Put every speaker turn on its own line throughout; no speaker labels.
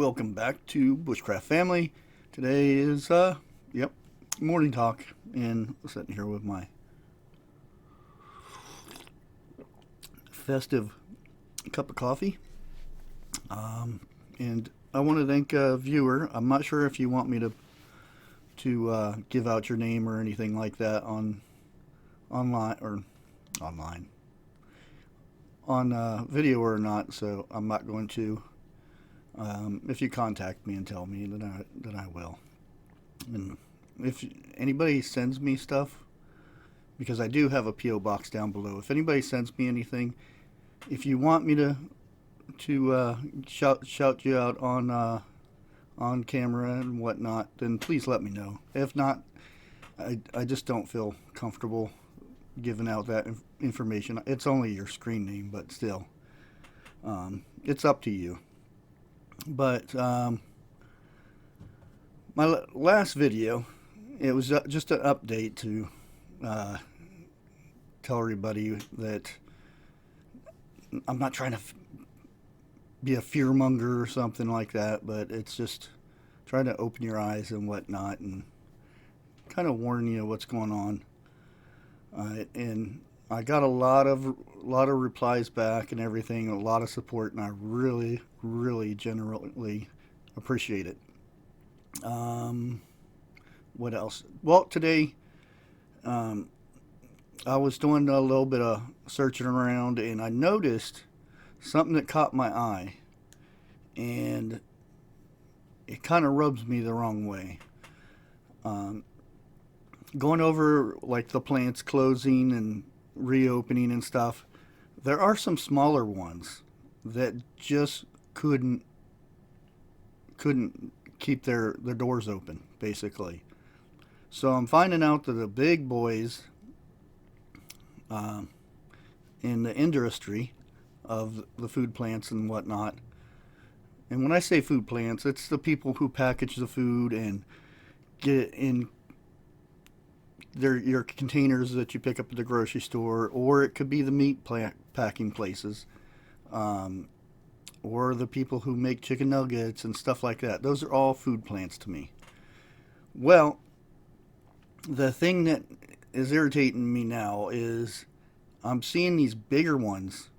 welcome back to Bushcraft Family. Today is, morning talk, and I'm sitting here with my festive cup of coffee. And I want to thank a viewer. I'm not sure if you want me to give out your name or anything like that online on video or not. So I'm not going to. If you contact me and tell me, then I will. And if anybody sends me stuff, because I do have a PO box down below. If anybody sends me anything, if you want me to shout you out on camera and whatnot, then please let me know. If not, I just don't feel comfortable giving out that information. It's only your screen name, but still, it's up to you. But my last video, it was just an update to tell everybody that I'm not trying to be a fearmonger or something like that, but it's just trying to open your eyes and whatnot and kind of warn you what's going on. And I got a lot of replies back and everything, a lot of support, and I really generally appreciate it. What else? Well, today I was doing a little bit of searching around, and I noticed something that caught my eye, and it kind of rubs me the wrong way. Going over like the plants closing and reopening and stuff, there are some smaller ones that just couldn't keep their doors open, basically. So I'm finding out that the big boys in the industry of the food plants and whatnot, and when I say food plants, it's the people who package the food and get it in your containers that you pick up at the grocery store, or it could be the meat packing places, or the people who make chicken nuggets and stuff like that. Those are all food plants to me. Well, the thing that is irritating me now is I'm seeing these bigger ones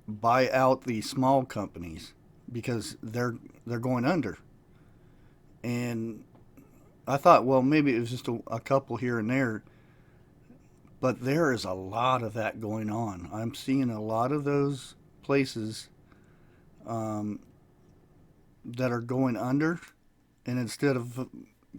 buy out these small companies because they're going under. And I thought, well, maybe it was just a couple here and there, but there is a lot of that going on. I'm seeing a lot of those places that are going under, and instead of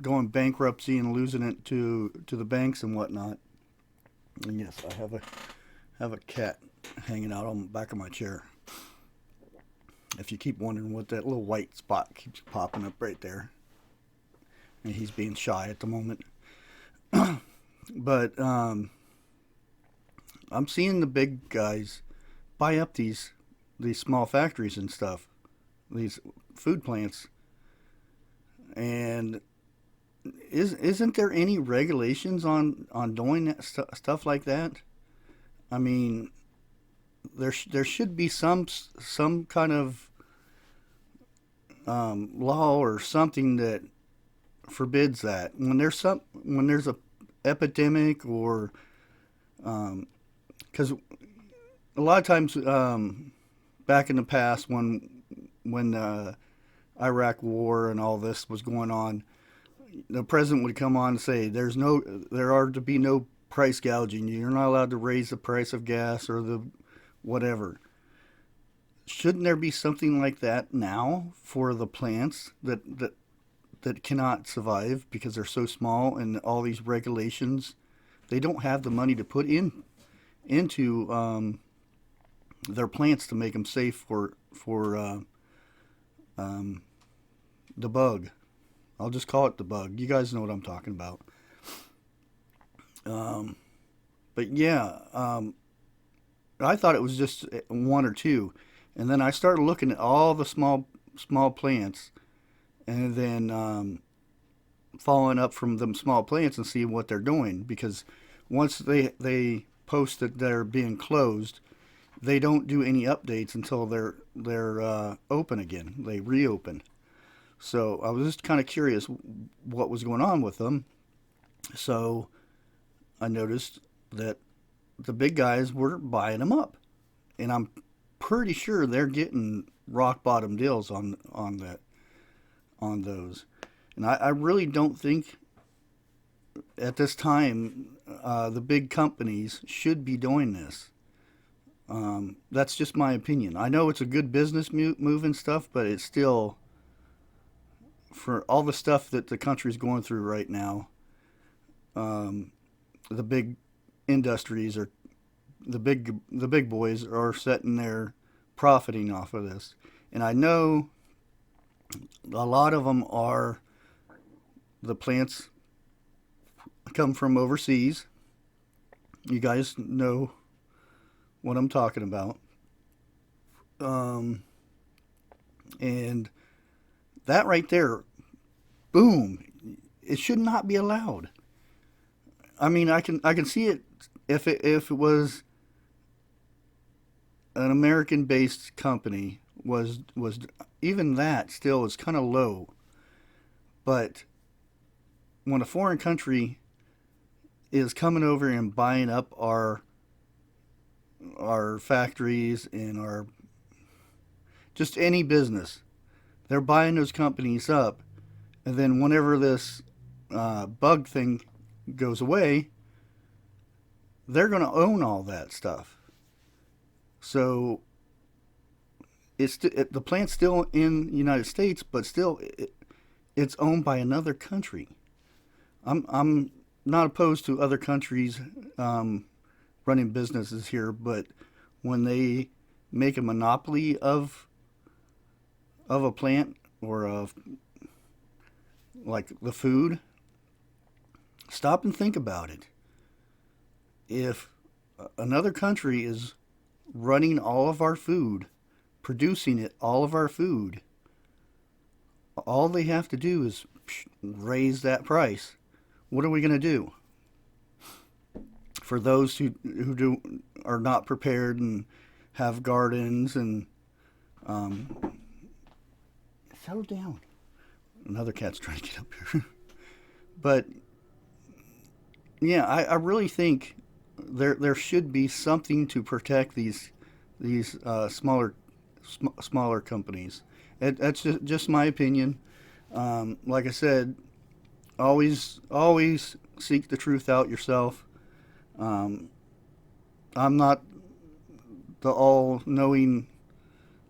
going bankruptcy and losing it to the banks and whatnot. And yes, I have a cat hanging out on the back of my chair. If you keep wondering what that little white spot keeps popping up right there. And he's being shy at the moment. But I'm seeing the big guys buy up these small factories and stuff, these food plants. And isn't there any regulations on doing that stuff like that? I mean, there should be some kind of law or something that forbids that when there's a epidemic, or because a lot of times back in the past when the Iraq war and all this was going on, the president would come on and say there are to be no price gouging. You're not allowed to raise the price of gas or the whatever. Shouldn't there be something like that now for the plants that cannot survive because they're so small, and all these regulations, they don't have the money to put into their plants to make them safe for the bug. I'll just call it the bug. You guys know what I'm talking about. But yeah, I thought it was just one or two, and then I started looking at all the small plants, and then following up from them small plants and seeing what they're doing, because once they post that they're being closed, they don't do any updates until they're open again. They reopen. So I was just kind of curious what was going on with them. So I noticed that the big guys were buying them up, and I'm pretty sure they're getting rock bottom deals on those. And I really don't think at this time the big companies should be doing this. That's just my opinion. I know it's a good business move and stuff, but it's still, for all the stuff that the country's going through right now, um, the big industries are the big boys are sitting there profiting off of this. And I know a lot of them are the plants come from overseas. You guys know what I'm talking about. Um, and that right there, boom, it should not be allowed. I mean, I can see it if it was an American based company was even that still is kind of low. But when a foreign country is coming over and buying up our factories and our just any business, they're buying those companies up, and then whenever this bug thing goes away, they're going to own all that stuff. So the plant's still in the United States, but still it's owned by another country. I'm not opposed to other countries running businesses here, but when they make a monopoly of a plant or of like the food, stop and think about it. If another country is running all of our food, producing it, all of our food, all they have to do is raise that price. What are we going to do for those who are not prepared and have gardens and um, settle down. Another cat's trying to get up here. But yeah, I really think there should be something to protect these smaller companies. That's just my opinion. Like I said, always seek the truth out yourself. Um, I'm not the all-knowing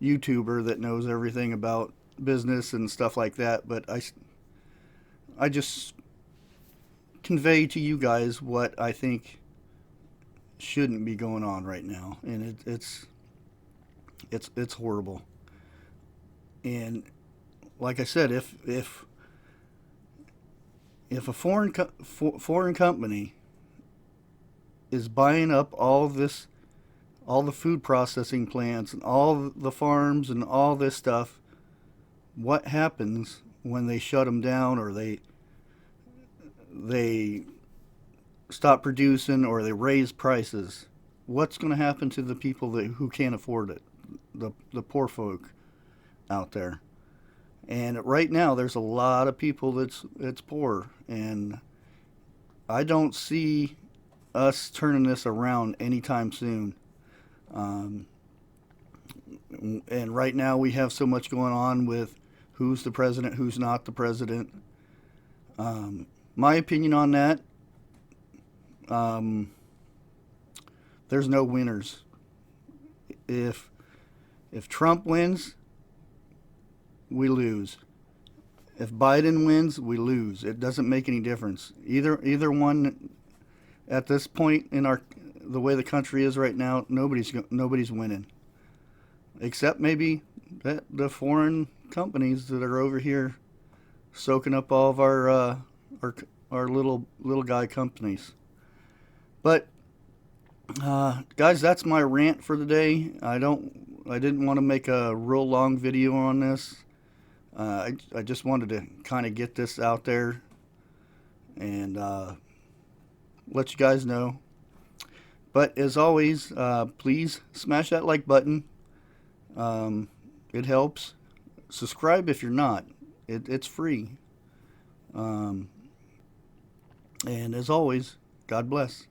YouTuber that knows everything about business and stuff like that, but I just convey to you guys what I think shouldn't be going on right now, and it's horrible. And like I said, if a foreign company is buying up all the food processing plants and all the farms and all this stuff, what happens when they shut them down, or they stop producing, or they raise prices? What's going to happen to the people who can't afford it, the poor folk out there? And right now, there's a lot of people that's poor, and I don't see us turning this around anytime soon. Um, and right now, we have so much going on with who's the president, who's not the president. My opinion on that, um, there's no winners. If if Trump wins, we lose. If Biden wins, we lose. It doesn't make any difference. Either one at this point in the way the country is right now, nobody's winning, except maybe the foreign companies that are over here soaking up all of our little guy companies. But guys, that's my rant for the day. I didn't want to make a real long video on this. I just wanted to kind of get this out there and let you guys know. But as always, please smash that like button. It helps. Subscribe if you're not. It's free. And as always, God bless.